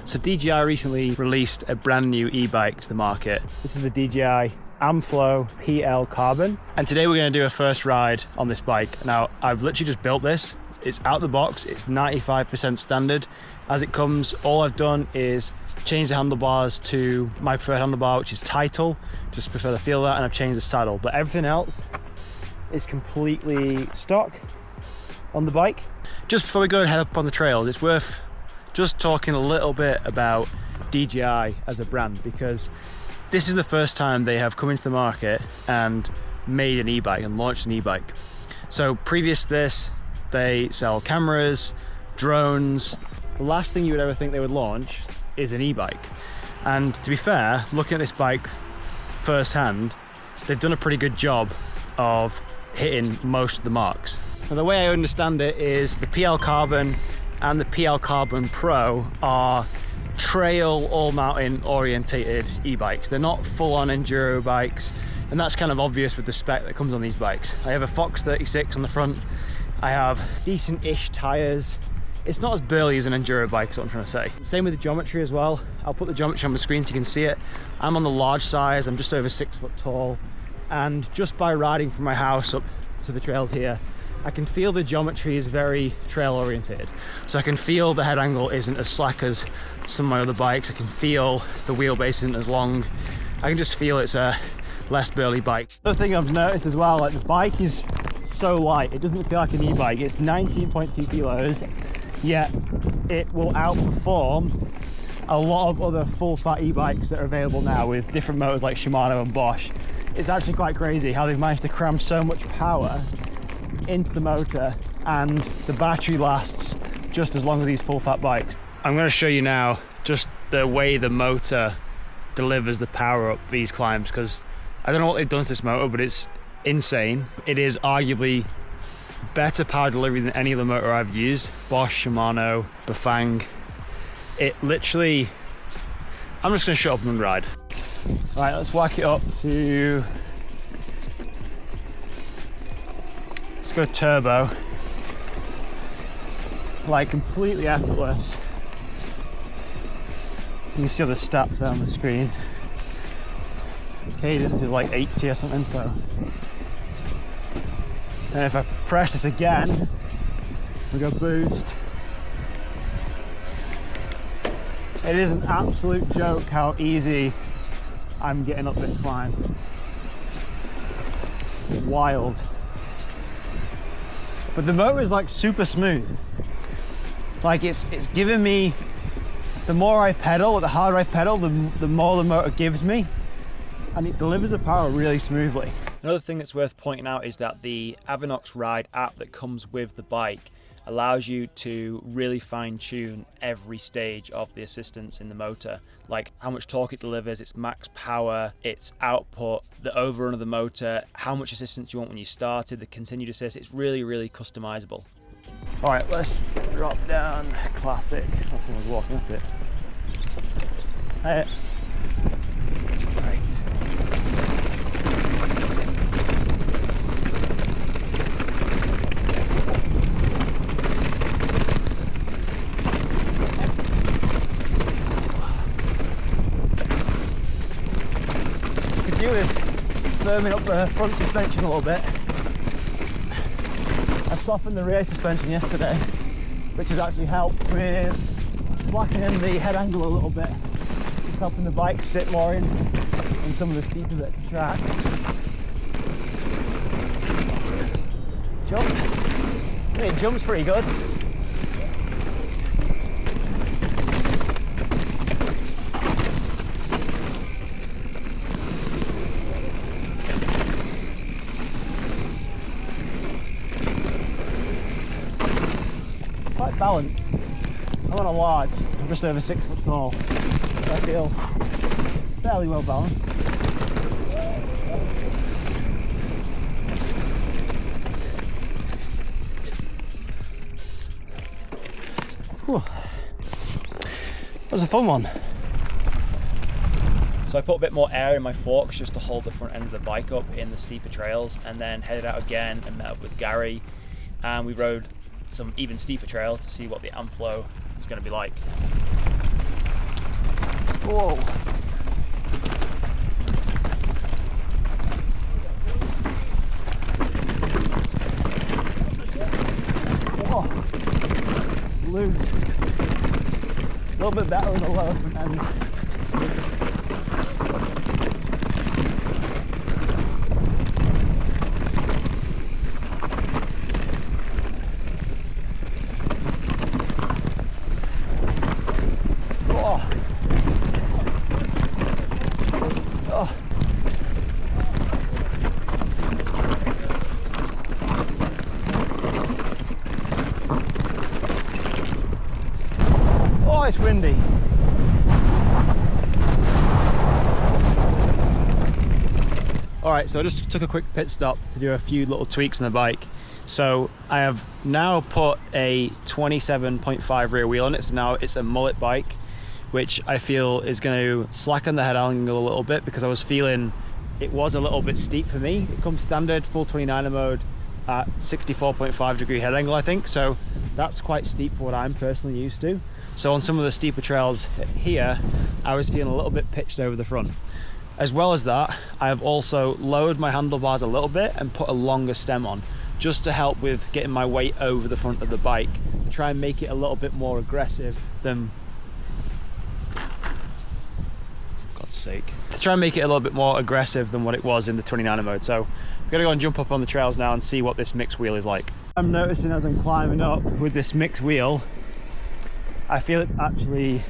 So DJI recently released a brand new e-bike to the market. This is the DJI Amflow PL Carbon. And today we're going to do a first ride on this bike. Now, I've literally just built this. It's out the box, it's 95% standard. As it comes, all I've done is change the handlebars to my preferred handlebar, which is Title. Just prefer the feel of that, and I've changed the saddle. But everything else is completely stock on the bike. Just before we go and head up on the trails, it's worth just talking a little bit about DJI as a brand, because this is the first time they have come into the market and made an e-bike and launched an e-bike. So previous to this, they sell cameras, drones. The last thing you would ever think they would launch is an e-bike. And to be fair, looking at this bike firsthand, they've done a pretty good job of hitting most of the marks. Now, the way I understand it is the PL Carbon and the PL Carbon Pro are trail all-mountain orientated e-bikes. They're not full-on enduro bikes, and that's kind of obvious with the spec that comes on these bikes. I have a Fox 36 on the front. I have decent-ish tires. It's not as burly as an enduro bike, is what I'm trying to say. Same with the geometry as well. I'll put the geometry on the screen so you can see it. I'm on the large size, I'm just over 6 foot tall, and just by riding from my house up to the trails here, I can feel the geometry is very trail oriented. So I can feel the head angle isn't as slack as some of my other bikes. I can feel the wheelbase isn't as long. I can just feel it's a less burly bike. Another thing I've noticed as well, like the bike is so light. It doesn't feel like an e-bike. It's 19.2 kilos, yet it will outperform a lot of other full fat e-bikes that are available now with different motors like Shimano and Bosch. It's actually quite crazy how they've managed to cram so much power into the motor, and the battery lasts just as long as these full fat bikes. I'm going to show you now just the way the motor delivers the power up these climbs, because I don't know what they've done to this motor, but it's insane. It is arguably better power delivery than any other motor I've used. Bosch, Shimano, Bafang. It literally, I'm just going to shut up and ride. All right, let's whack it up to, let's go turbo. Like completely effortless. You can see all the stats there on the screen. The cadence is like 80 or something, so. And if I press this again, we go boost. It is an absolute joke how easy I'm getting up this climb. Wild. But the motor is like super smooth. Like it's giving me, the more I pedal, the harder I pedal, the more the motor gives me, and it delivers the power really smoothly. Another thing that's worth pointing out is that the Avinox Ride app that comes with the bike allows you to really fine-tune every stage of the assistance in the motor, like how much torque it delivers, its max power, its output, the overrun of the motor, how much assistance you want when you started, the continued assist. It's really, really customizable. All right, let's drop down classic. Oh, someone's walking up it. Right. Could do with firming up the front suspension a little bit. I softened the rear suspension yesterday, which has actually helped with slackening the head angle a little bit, just helping the bike sit more in some of the steeper bits of track. Jump. I mean, it jumps pretty good. Quite balanced. I'm on a large, I'm just over 6 foot tall. So I feel fairly well balanced. Whew. That was a fun one. So I put a bit more air in my forks just to hold the front end of the bike up in the steeper trails, and then headed out again and met up with Gary, and we rode some even steeper trails to see what the Amflow was going to be like. Whoa. Whoa. Loose. A little bit better on the lower front end. It's windy. All right, so I just took a quick pit stop to do a few little tweaks on the bike. So I have now put a 27.5 rear wheel on it. So now it's a mullet bike, which I feel is going to slacken the head angle a little bit because I was feeling it was a little bit steep for me. It comes standard full 29er mode at 64.5 degree head angle, I think. So that's quite steep for what I'm personally used to. So on some of the steeper trails here, I was feeling a little bit pitched over the front. As well as that, I have also lowered my handlebars a little bit and put a longer stem on, just to help with getting my weight over the front of the bike, to try and make it a little bit more aggressive than, for God's sake, to try and make it a little bit more aggressive than what it was in the 29er mode. So I'm gonna go and jump up on the trails now and see what this mixed wheel is like. I'm noticing as I'm climbing up with this mixed wheel, I feel it's actually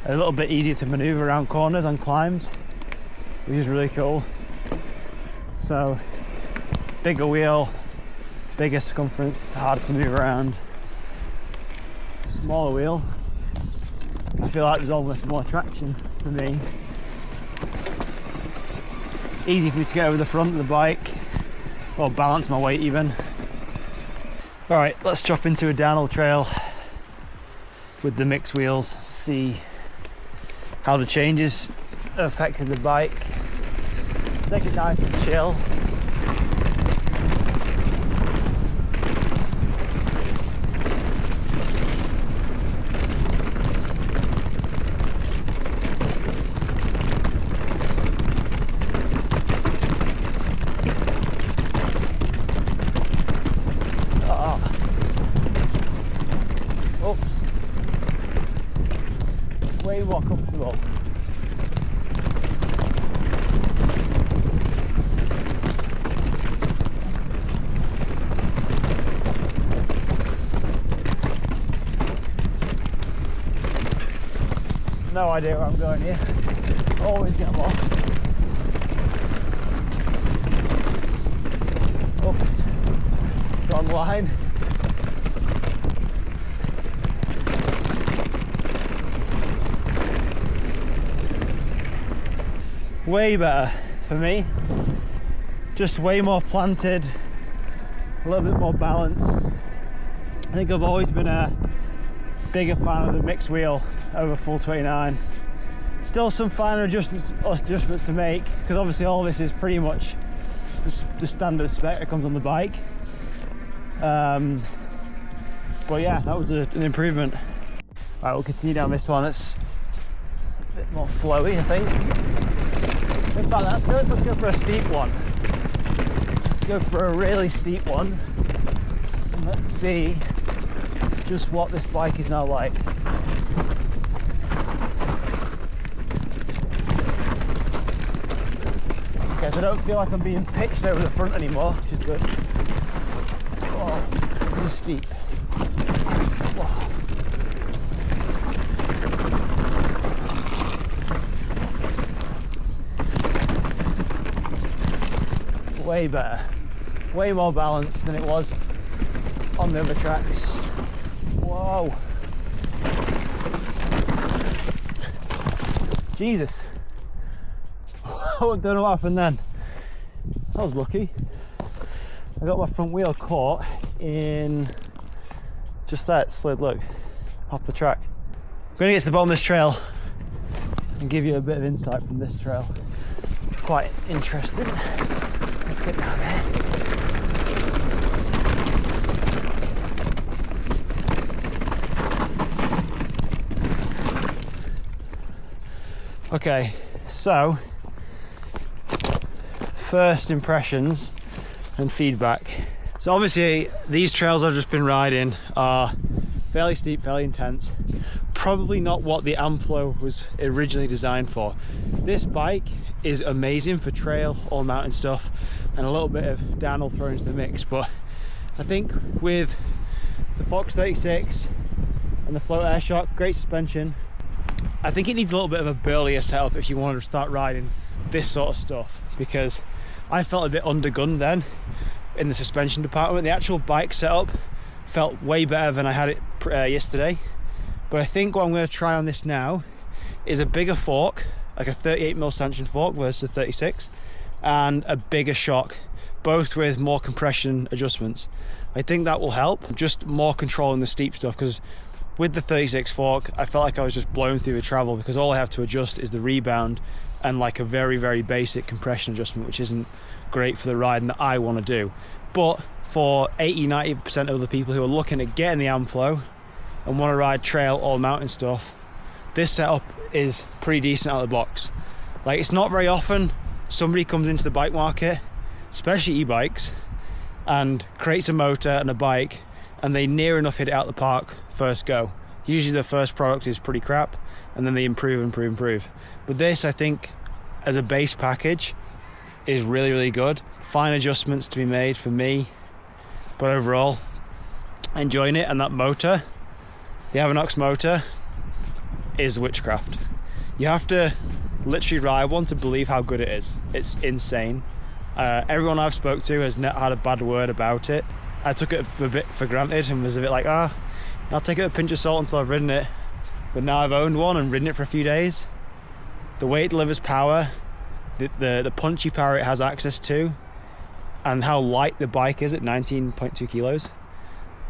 a little bit easier to maneuver around corners on climbs, which is really cool. So bigger wheel, bigger circumference, harder to move around. Smaller wheel, I feel like there's almost more traction for me. Easy for me to get over the front of the bike, or balance my weight even. All right, let's drop into a downhill trail with the mixed wheels, see how the changes affected the bike. Take it nice and chill. Way more comfortable. No idea where I'm going here. Always get lost. Oops. Wrong line. Way better for me, just way more planted, a little bit more balanced. I think I've always been a bigger fan of the mixed wheel over full 29. Still some finer adjustments to make, because obviously all this is pretty much the standard spec that comes on the bike. But yeah, that was an improvement. All right, we'll continue down this one. It's a bit more flowy, I think. In fact, that's good. Let's go for a steep one. Let's go for a really steep one. And let's see just what this bike is now like. Okay, so I don't feel like I'm being pitched over the front anymore, which is good. Oh, this is steep. Whoa. Way better, way more balanced than it was on the other tracks. Whoa. Jesus. I don't know what happened then. I was lucky. I got my front wheel caught in just that slid, look, off the track. I'm gonna get to the bottom of this trail and give you a bit of insight from this trail. Quite interesting. Let's get down there. Okay, so first impressions and feedback. So obviously these trails I've just been riding are fairly steep, fairly intense. Probably not what the Amflow was originally designed for. This bike is amazing for trail or mountain stuff, and a little bit of downhill thrown into the mix, but I think with the Fox 36 and the Float Air Shock, great suspension, I think it needs a little bit of a burlier setup if you wanted to start riding this sort of stuff, because I felt a bit undergunned then in the suspension department. The actual bike setup felt way better than I had it yesterday, but I think what I'm going to try on this now is a bigger fork, like a 38mm stanchion fork versus a 36, and a bigger shock, both with more compression adjustments. I think that will help, just more control in the steep stuff, because with the 36 fork I felt like I was just blown through the travel, because all I have to adjust is the rebound and like a very basic compression adjustment, which isn't great for the riding that I want to do. But for 80-90% of the people who are looking at getting the Amflow and want to ride trail or mountain stuff, this setup is pretty decent out of the box. Like, it's not very often somebody comes into the bike market, especially e-bikes, and creates a motor and a bike and they near enough hit it out the park first go. Usually the first product is pretty crap and then they improve. But this, I think, as a base package, is really good. Fine adjustments to be made for me, but overall enjoying it. And that motor, the Avanox motor, is witchcraft. You have to literally ride one to believe how good it is. It's insane. Everyone I've spoke to has not had a bad word about it. I took it a bit for granted and was a bit like, I'll take it with a pinch of salt until I've ridden it. But now I've owned one and ridden it for a few days. The way it delivers power, the punchy power it has access to, and how light the bike is at 19.2 kilos.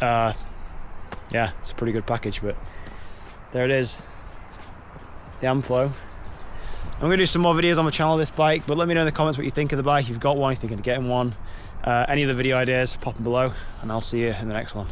Yeah, it's a pretty good package. But there it is, the Amflow. I'm going to do some more videos on the channel of this bike, but let me know in the comments what you think of the bike. If you've got one, if you're thinking of getting one, any other video ideas, pop them below, and I'll see you in the next one.